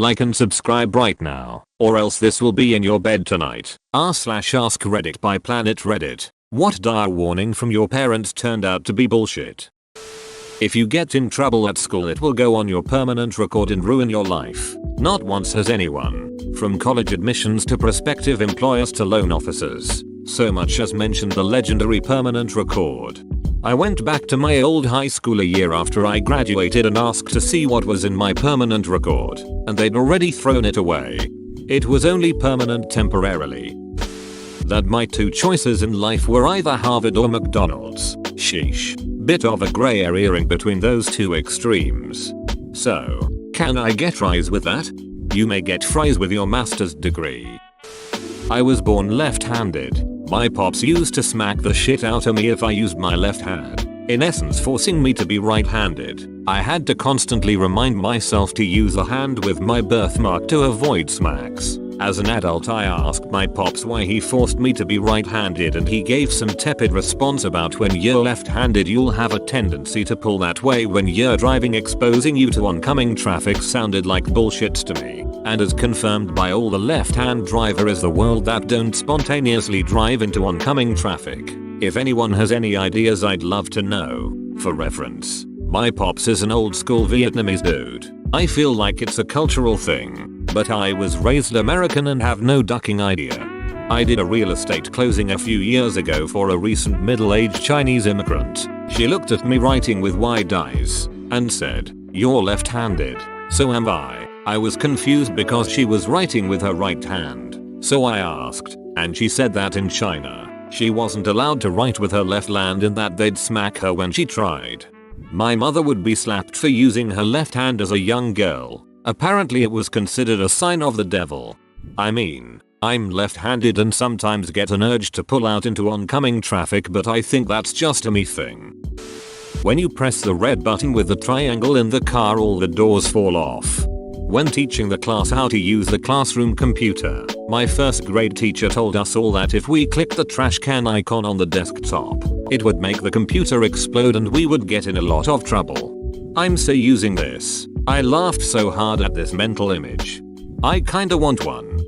Like and subscribe right now, or else this will be in your bed tonight. r/AskReddit by Planet Reddit. What dire warning from your parents turned out to be bullshit? If you get in trouble at school, it will go on your permanent record and ruin your life. Not once has anyone, from college admissions to prospective employers to loan officers, so much as mentioned the legendary permanent record. I went back to my old high school a year after I graduated and asked to see what was in my permanent record, and they'd already thrown it away. It was only permanent temporarily. That my two choices in life were either Harvard or McDonald's. Sheesh. Bit of a grey area in between those two extremes. So, can I get fries with that? You may get fries with your master's degree. I was born left-handed. My pops used to smack the shit out of me if I used my left hand, in essence forcing me to be right-handed. I had to constantly remind myself to use a hand with my birthmark to avoid smacks. As an adult, I asked my pops why he forced me to be right-handed, and he gave some tepid response about when you're left-handed you'll have a tendency to pull that way when you're driving, exposing you to oncoming traffic. Sounded like bullshit to me, and as confirmed by all the left-hand driver is the world that don't spontaneously drive into oncoming traffic. If anyone has any ideas, I'd love to know. For reference, my pops is an old school Vietnamese dude. I feel like it's a cultural thing, but I was raised American and have no ducking idea. I did a real estate closing a few years ago for a recent middle-aged Chinese immigrant. She looked at me writing with wide eyes and said, "You're left-handed." So am I. I was confused because she was writing with her right hand. So I asked, and she said that in China, she wasn't allowed to write with her left hand and that they'd smack her when she tried. My mother would be slapped for using her left hand as a young girl. Apparently it was considered a sign of the devil. I mean, I'm left-handed and sometimes get an urge to pull out into oncoming traffic, but I think that's just a me thing. When you press the red button with the triangle in the car, all the doors fall off. When teaching the class how to use the classroom computer, my first grade teacher told us all that if we clicked the trash can icon on the desktop, it would make the computer explode and we would get in a lot of trouble. I'm so using this. I laughed so hard at this mental image. I kinda want one.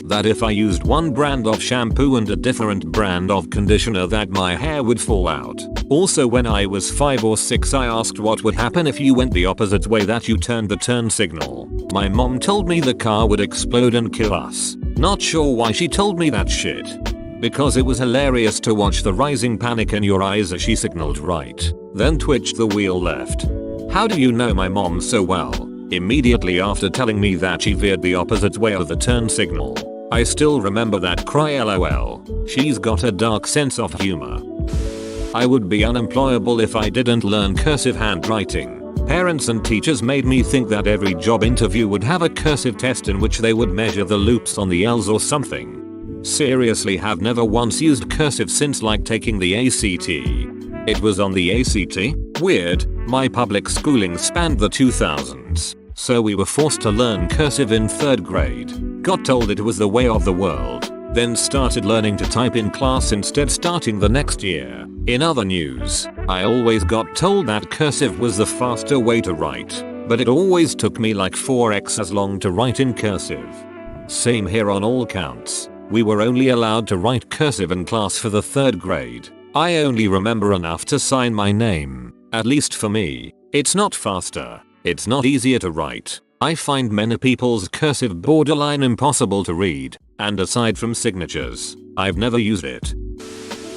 That if I used one brand of shampoo and a different brand of conditioner that my hair would fall out. Also, when I was 5 or 6, I asked what would happen if you went the opposite way that you turned the turn signal. My mom told me the car would explode and kill us. Not sure why she told me that shit. Because it was hilarious to watch the rising panic in your eyes as she signaled right, then twitched the wheel left. How do you know my mom so well? Immediately after telling me that she veered the opposite way of the turn signal. I still remember that cry, lol. She's got a dark sense of humor. I would be unemployable if I didn't learn cursive handwriting. Parents and teachers made me think that every job interview would have a cursive test in which they would measure the loops on the L's or something. Seriously, have never once used cursive since like taking the ACT. It was on the ACT? Weird. My public schooling spanned the 2000s, so we were forced to learn cursive in 3rd grade. Got told it was the way of the world, then started learning to type in class instead starting the next year. In other news, I always got told that cursive was the faster way to write, but it always took me like 4x as long to write in cursive. Same here on all counts. We were only allowed to write cursive in class for the 3rd grade. I only remember enough to sign my name. At least for me, it's not faster. It's not easier to write. I find many people's cursive borderline impossible to read, and aside from signatures, I've never used it.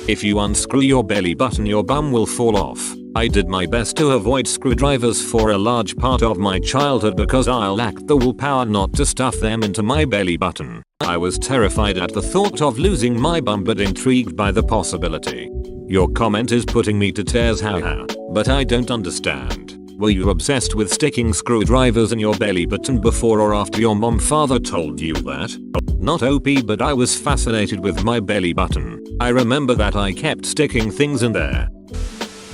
If you unscrew your belly button, your bum will fall off. I did my best to avoid screwdrivers for a large part of my childhood because I lacked the willpower not to stuff them into my belly button. I was terrified at the thought of losing my bum but intrigued by the possibility. Your comment is putting me to tears, haha, but I don't understand. Were you obsessed with sticking screwdrivers in your belly button before or after your father told you that? Not OP, but I was fascinated with my belly button. I remember that I kept sticking things in there.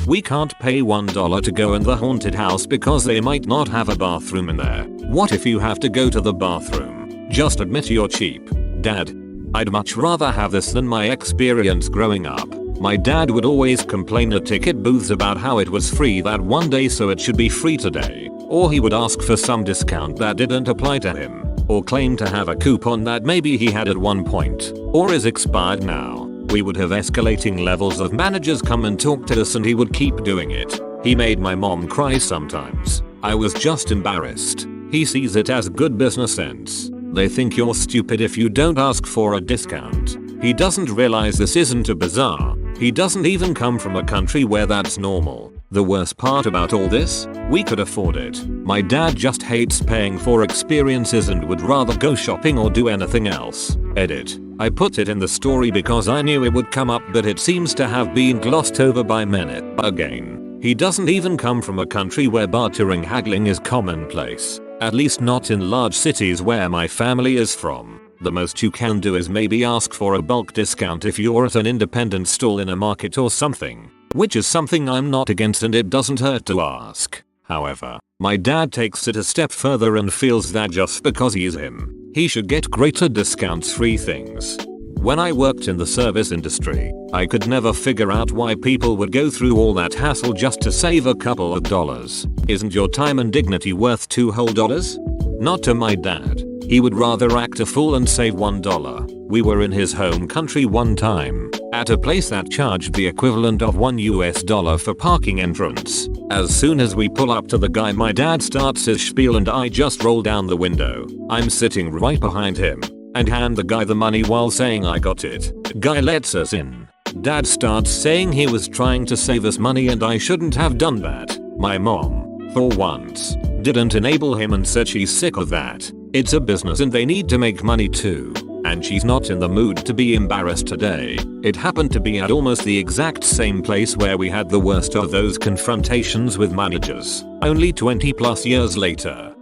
We can't pay $1 to go in the haunted house because they might not have a bathroom in there. What if you have to go to the bathroom? Just admit you're cheap. Dad, I'd much rather have this than my experience growing up. My dad would always complain at ticket booths about how it was free that one day, so it should be free today. Or he would ask for some discount that didn't apply to him, or claim to have a coupon that maybe he had at one point, or is expired now. We would have escalating levels of managers come and talk to us and he would keep doing it. He made my mom cry sometimes. I was just embarrassed. He sees it as good business sense. They think you're stupid if you don't ask for a discount. He doesn't realize this isn't a bazaar. He doesn't even come from a country where that's normal. The worst part about all this? We could afford it. My dad just hates paying for experiences and would rather go shopping or do anything else. Edit. I put it in the story because I knew it would come up, but it seems to have been glossed over by many. Again, he doesn't even come from a country where bartering haggling is commonplace. At least not in large cities where my family is from. The most you can do is maybe ask for a bulk discount if you're at an independent stall in a market or something. Which is something I'm not against and it doesn't hurt to ask. However, my dad takes it a step further and feels that just because he's him, he should get greater discounts free things. When I worked in the service industry, I could never figure out why people would go through all that hassle just to save a couple of dollars. Isn't your time and dignity worth $2 whole? Not to my dad. He would rather act a fool and save $1. We were in his home country one time, at a place that charged the equivalent of $1 for parking entrance. As soon as we pull up to the guy, my dad starts his spiel and I just roll down the window. I'm sitting right behind him and hand the guy the money while saying I got it. Guy lets us in. Dad starts saying he was trying to save us money and I shouldn't have done that. My mom, for once, didn't enable him and said she's sick of that. It's a business and they need to make money too. And she's not in the mood to be embarrassed today. It happened to be at almost the exact same place where we had the worst of those confrontations with managers, only 20+ years later.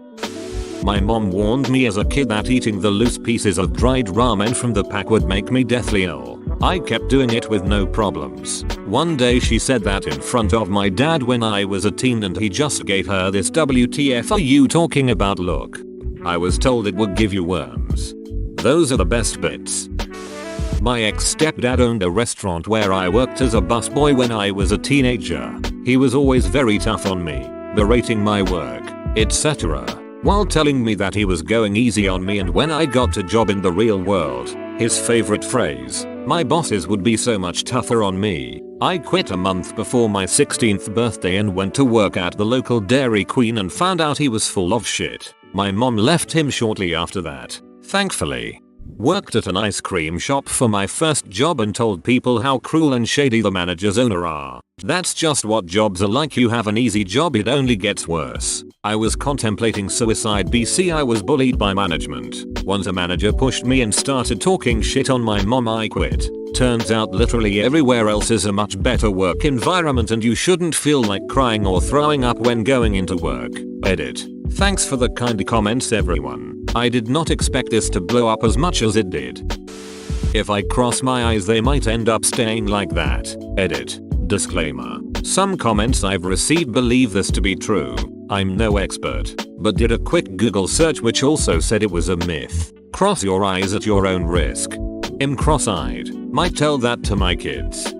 My mom warned me as a kid that eating the loose pieces of dried ramen from the pack would make me deathly ill. I kept doing it with no problems. One day she said that in front of my dad when I was a teen and he just gave her this "WTF are you talking about" look. I was told it would give you worms. Those are the best bits. My ex-stepdad owned a restaurant where I worked as a busboy when I was a teenager. He was always very tough on me, berating my work, etc., while telling me that he was going easy on me, and when I got a job in the real world, his favorite phrase, "My bosses would be so much tougher on me." I quit a month before my 16th birthday and went to work at the local Dairy Queen and found out he was full of shit. My mom left him shortly after that, thankfully. Worked at an ice cream shop for my first job and told people how cruel and shady the manager's owner are. That's just what jobs are like. You have an easy job, it only gets worse. I was contemplating suicide BC. I was bullied by management. Once a manager pushed me and started talking shit on my mom, I quit. Turns out literally everywhere else is a much better work environment and you shouldn't feel like crying or throwing up when going into work. Edit. Thanks for the kind comments everyone. I did not expect this to blow up as much as it did. If I cross my eyes they might end up staying like that. Edit. Disclaimer. Some comments I've received believe this to be true. I'm no expert, but did a quick Google search which also said it was a myth. Cross your eyes at your own risk. I'm cross-eyed. Might tell that to my kids.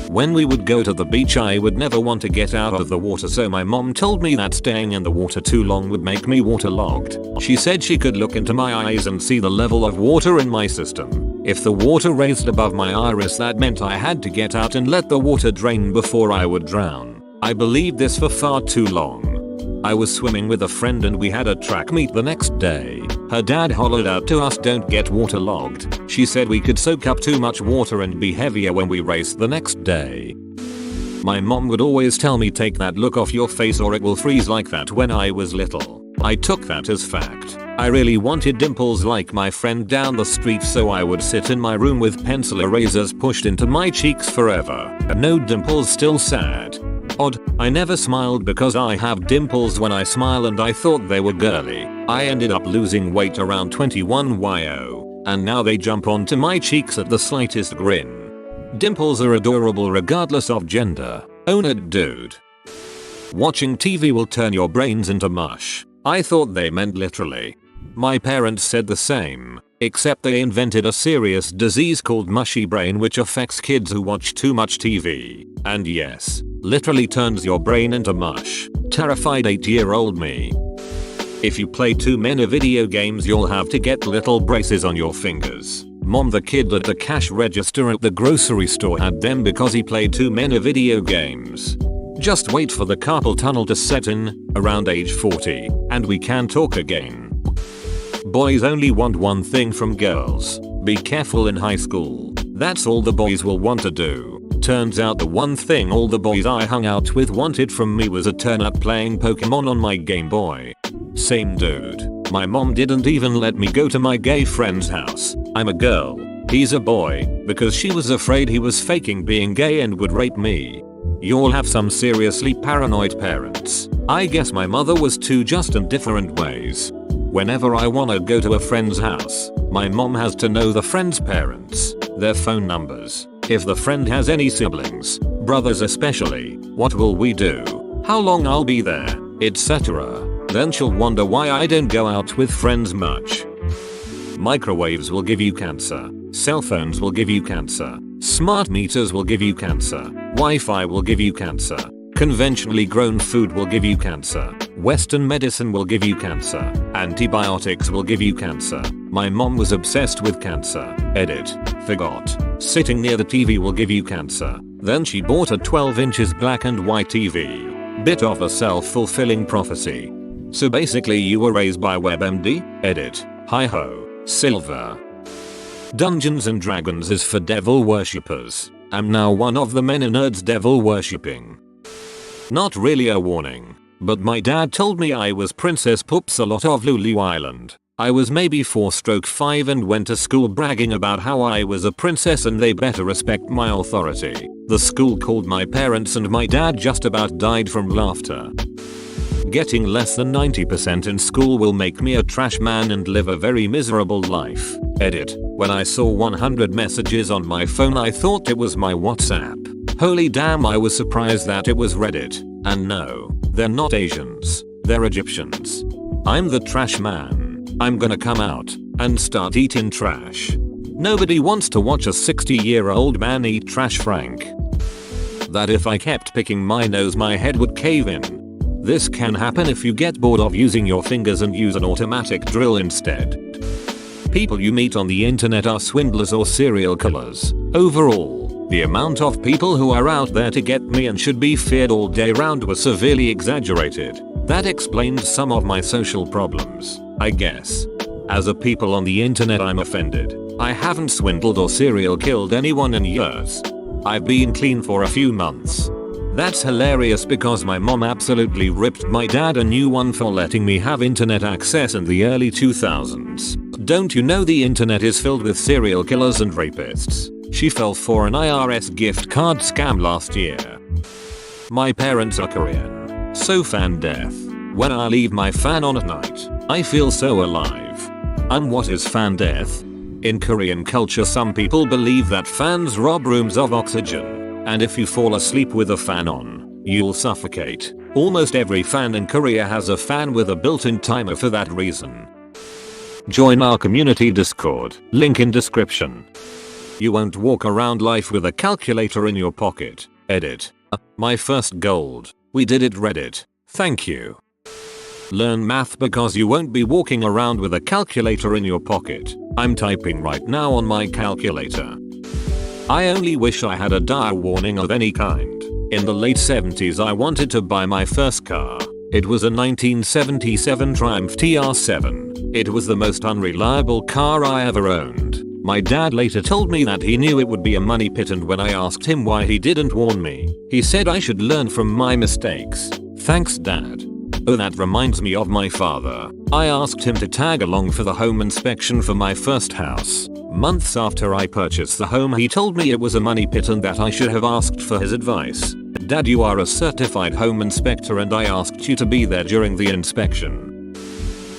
When we would go to the beach I would never want to get out of the water, so my mom told me that staying in the water too long would make me waterlogged. She said she could look into my eyes and see the level of water in my system. If the water raised above my iris that meant I had to get out and let the water drain before I would drown. I believed this for far too long. I was swimming with a friend and we had a track meet the next day. Her dad hollered out to us, "Don't get waterlogged." She said we could soak up too much water and be heavier when we raced the next day. My mom would always tell me, "Take that look off your face or it will freeze like that," when I was little. I took that as fact. I really wanted dimples like my friend down the street, so I would sit in my room with pencil erasers pushed into my cheeks forever. No dimples, still sad. Odd, I never smiled because I have dimples when I smile and I thought they were girly. I ended up losing weight around 21 YO, and now they jump onto my cheeks at the slightest grin. Dimples are adorable regardless of gender. Own it, dude. Watching TV will turn your brains into mush. I thought they meant literally. My parents said the same, except they invented a serious disease called mushy brain which affects kids who watch too much TV. And yes, literally turns your brain into mush. Terrified 8-year-old me. If you play too many video games you'll have to get little braces on your fingers. Mom, the kid at the cash register at the grocery store had them because he played too many video games. Just wait for the carpal tunnel to set in, around age 40, and we can talk again. Boys only want one thing from girls. Be careful in high school. That's all the boys will want to do. Turns out the one thing all the boys I hung out with wanted from me was a turn up playing Pokemon on my Game Boy. Same dude. My mom didn't even let me go to my gay friend's house. I'm a girl. He's a boy, because she was afraid he was faking being gay and would rape me. You'll have some seriously paranoid parents. I guess my mother was too, just in different ways. Whenever I wanna go to a friend's house, my mom has to know the friend's parents, their phone numbers, if the friend has any siblings, brothers especially, what will we do, how long I'll be there, etc. Then she'll wonder why I don't go out with friends much. Microwaves will give you cancer. Cell phones will give you cancer. Smart meters will give you cancer. Wi-Fi will give you cancer. Conventionally grown food will give you cancer. Western medicine will give you cancer. Antibiotics will give you cancer. My mom was obsessed with cancer. Edit. Forgot. Sitting near the TV will give you cancer. Then she bought a 12 inches black and white TV. Bit of a self-fulfilling prophecy. So basically you were raised by WebMD? Edit. Hi ho. Silver. Dungeons and Dragons is for devil worshippers. I'm now one of the many nerds devil worshipping. Not really a warning, but my dad told me I was Princess Poops a lot of Lulu Island. I was maybe 4/5 and went to school bragging about how I was a princess and they better respect my authority. The school called my parents and my dad just about died from laughter. Getting less than 90% in school will make me a trash man and live a very miserable life. Edit. When I saw 100 messages on my phone I thought it was my WhatsApp. Holy damn, I was surprised that it was Reddit. And no, they're not Asians. They're Egyptians. I'm the trash man. I'm gonna come out and start eating trash. Nobody wants to watch a 60-year-old man eat trash, Frank. That if I kept picking my nose my head would cave in. This can happen if you get bored of using your fingers and use an automatic drill instead. People you meet on the internet are swindlers or serial killers. Overall, the amount of people who are out there to get me and should be feared all day round was severely exaggerated. That explains some of my social problems, I guess. As a people on the internet I'm offended. I haven't swindled or serial killed anyone in years. I've been clean for a few months. That's hilarious because my mom absolutely ripped my dad a new one for letting me have internet access in the early 2000s. Don't you know the internet is filled with serial killers and rapists? She fell for an IRS gift card scam last year. My parents are Korean. So fan death. When I leave my fan on at night, I feel so alive. And what is fan death? In Korean culture some people believe that fans rob rooms of oxygen. And if you fall asleep with a fan on, you'll suffocate. Almost every fan in Korea has a fan with a built-in timer for that reason. Join our community Discord, link in description. You won't walk around life with a calculator in your pocket. Edit. My first gold. We did it, Reddit. Thank you. Learn math because you won't be walking around with a calculator in your pocket. I'm typing right now on my calculator. I only wish I had a dire warning of any kind. In the late 70s I wanted to buy my first car. It was a 1977 Triumph TR7. It was the most unreliable car I ever owned. My dad later told me that he knew it would be a money pit, and when I asked him why he didn't warn me, he said I should learn from my mistakes. Thanks, Dad. Oh, that reminds me of my father. I asked him to tag along for the home inspection for my first house. Months after I purchased the home he told me it was a money pit and that I should have asked for his advice. Dad, you are a certified home inspector and I asked you to be there during the inspection.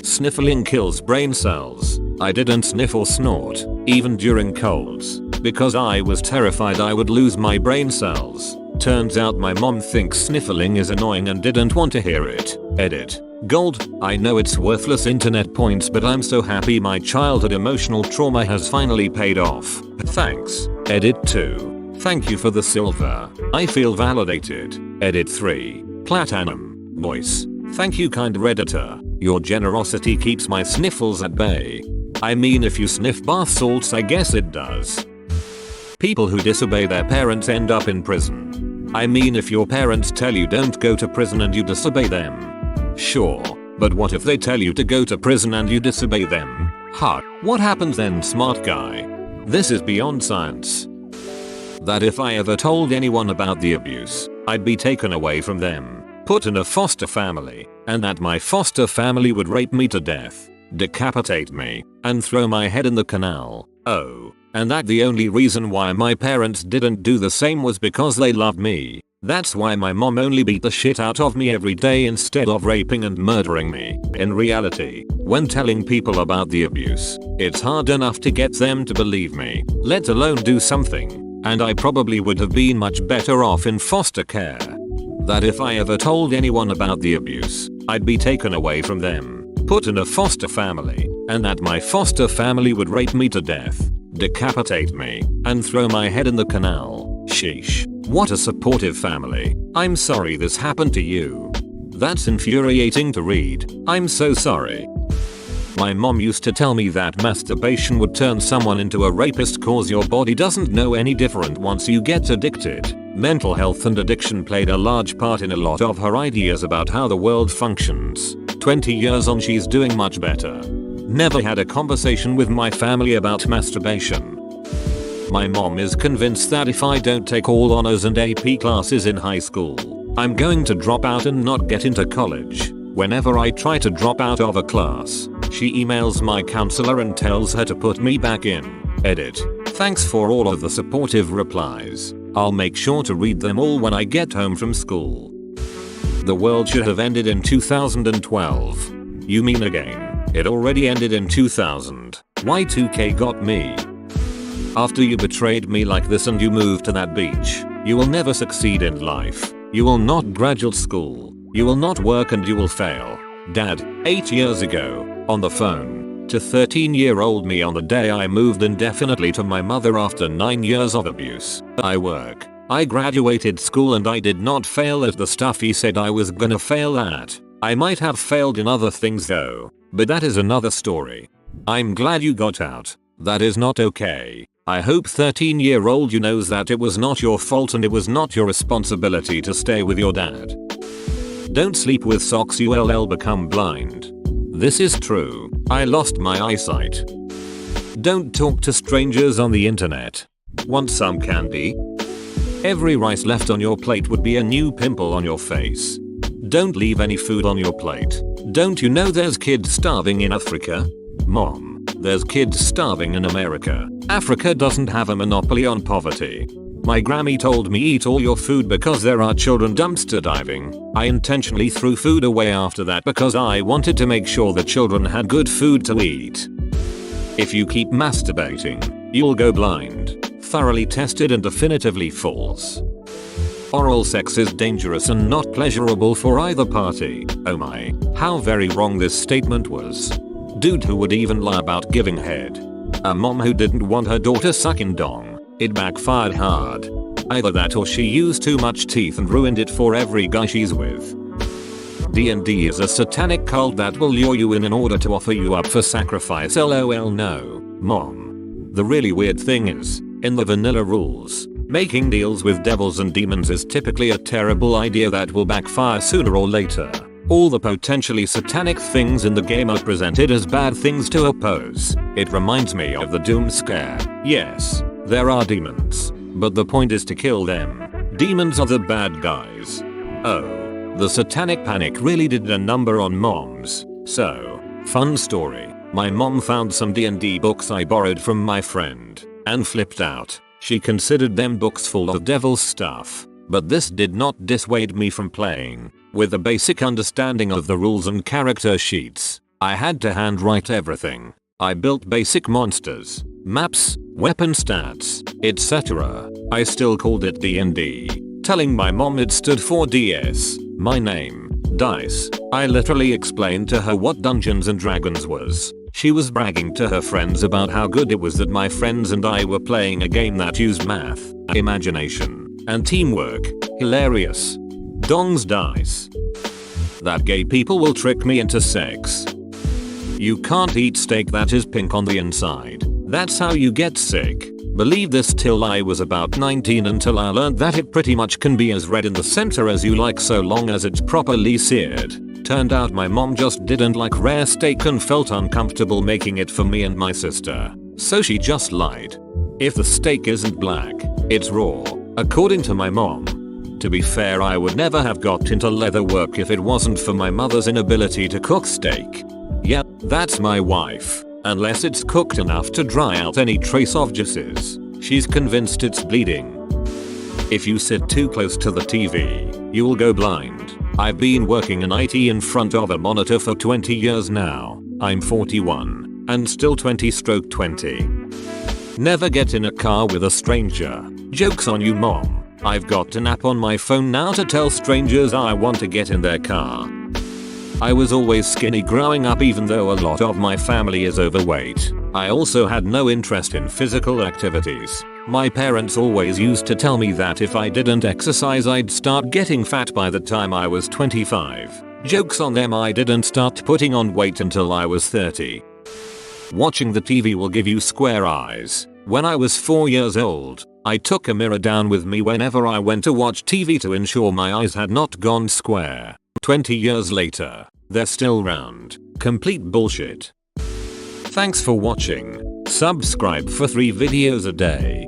Sniffling kills brain cells. I didn't sniff or snort, even during colds, because I was terrified I would lose my brain cells. Turns out my mom thinks sniffling is annoying and didn't want to hear it. Edit. Gold. I know it's worthless internet points, but I'm so happy my childhood emotional trauma has finally paid off. Thanks. Edit 2. Thank you for the silver. I feel validated. Edit 3. Platinum. Voice. Thank you, kind Redditor. Your generosity keeps my sniffles at bay. I mean, if you sniff bath salts, I guess it does. People who disobey their parents end up in prison. I mean, if your parents tell you don't go to prison and you disobey them. Sure, but what if they tell you to go to prison and you disobey them? Huh, what happens then, smart guy? This is beyond science. That if I ever told anyone about the abuse, I'd be taken away from them, put in a foster family, and that my foster family would rape me to death, decapitate me, and throw my head in the canal. Oh, and that the only reason why my parents didn't do the same was because they loved me. That's why my mom only beat the shit out of me every day instead of raping and murdering me. In reality, when telling people about the abuse, it's hard enough to get them to believe me, let alone do something, and I probably would have been much better off in foster care. That if I ever told anyone about the abuse, I'd be taken away from them, put in a foster family, and that my foster family would rape me to death, decapitate me, and throw my head in the canal. Sheesh. What a supportive family. I'm sorry this happened to you. That's infuriating to read. I'm so sorry. My mom used to tell me that masturbation would turn someone into a rapist cause your body doesn't know any different once you get addicted. Mental health and addiction played a large part in a lot of her ideas about how the world functions. 20 years on, she's doing much better. Never had a conversation with my family about masturbation. My mom is convinced that if I don't take all honors and AP classes in high school, I'm going to drop out and not get into college. Whenever I try to drop out of a class, she emails my counselor and tells her to put me back in. Edit. Thanks for all of the supportive replies. I'll make sure to read them all when I get home from school. The world should have ended in 2012. You mean again? It already ended in 2000. Y2K got me. After you betrayed me like this and you moved to that beach, you will never succeed in life. You will not graduate school. You will not work and you will fail. Dad, 8 years ago, on the phone, to 13-year-old me on the day I moved indefinitely to my mother after 9 years of abuse. I work. I graduated school and I did not fail at the stuff he said I was gonna fail at. I might have failed in other things though, but that is another story. I'm glad you got out. That is not okay. I hope 13-year-old you knows that it was not your fault and it was not your responsibility to stay with your dad. Don't sleep with socks, you'll become blind. This is true. I lost my eyesight. Don't talk to strangers on the internet. Want some candy? Every rice left on your plate would be a new pimple on your face. Don't leave any food on your plate. Don't you know there's kids starving in Africa? Mom, there's kids starving in America. Africa doesn't have a monopoly on poverty. My Grammy told me eat all your food because there are children dumpster diving. I intentionally threw food away after that because I wanted to make sure the children had good food to eat. If you keep masturbating, you'll go blind. Thoroughly tested and definitively false. Oral sex is dangerous and not pleasurable for either party. Oh my, how very wrong this statement was. Dude who would even lie about giving head. A mom who didn't want her daughter sucking dong. It backfired hard. Either that or she used too much teeth and ruined it for every guy she's with. D&D is a satanic cult that will lure you in order to offer you up for sacrifice. LOL no, mom. The really weird thing is, in the vanilla rules, making deals with devils and demons is typically a terrible idea that will backfire sooner or later. All the potentially satanic things in the game are presented as bad things to oppose. It reminds me of the Doom scare. Yes, there are demons, but the point is to kill them. Demons are the bad guys. Oh, the satanic panic really did a number on moms. So, fun story. My mom found some D&D books I borrowed from my friend, and flipped out. She considered them books full of devil stuff. But this did not dissuade me from playing. With a basic understanding of the rules and character sheets, I had to handwrite everything. I built basic monsters, maps, weapon stats, etc. I still called it D&D, telling my mom it stood for DS, my name, dice. I literally explained to her what Dungeons and Dragons was. She was bragging to her friends about how good it was that my friends and I were playing a game that used math, imagination, and teamwork. Hilarious. Dong's dice. That gay people will trick me into sex. You can't eat steak that is pink on the inside. That's how you get sick. Believe this till I was about 19 until I learned that it pretty much can be as red in the center as you like so long as it's properly seared. Turned out my mom just didn't like rare steak and felt uncomfortable making it for me and my sister. So she just lied. If the steak isn't black, it's raw, according to my mom. To be fair, I would never have got into leather work if it wasn't for my mother's inability to cook steak. Yep, that's my wife. Unless it's cooked enough to dry out any trace of juices, she's convinced it's bleeding. If you sit too close to the TV, you'll go blind. I've been working in IT in front of a monitor for 20 years now. I'm 41 and still 20/20. Never get in a car with a stranger. Joke's on you, mom. I've got an app on my phone now to tell strangers I want to get in their car. I was always skinny growing up even though a lot of my family is overweight. I also had no interest in physical activities. My parents always used to tell me that if I didn't exercise I'd start getting fat by the time I was 25. Joke's on them, I didn't start putting on weight until I was 30. Watching the TV will give you square eyes. When I was 4 years old, I took a mirror down with me whenever I went to watch TV to ensure my eyes had not gone square. 20 years later, they're still round. Complete bullshit. Thanks for watching. Subscribe for 3 videos a day.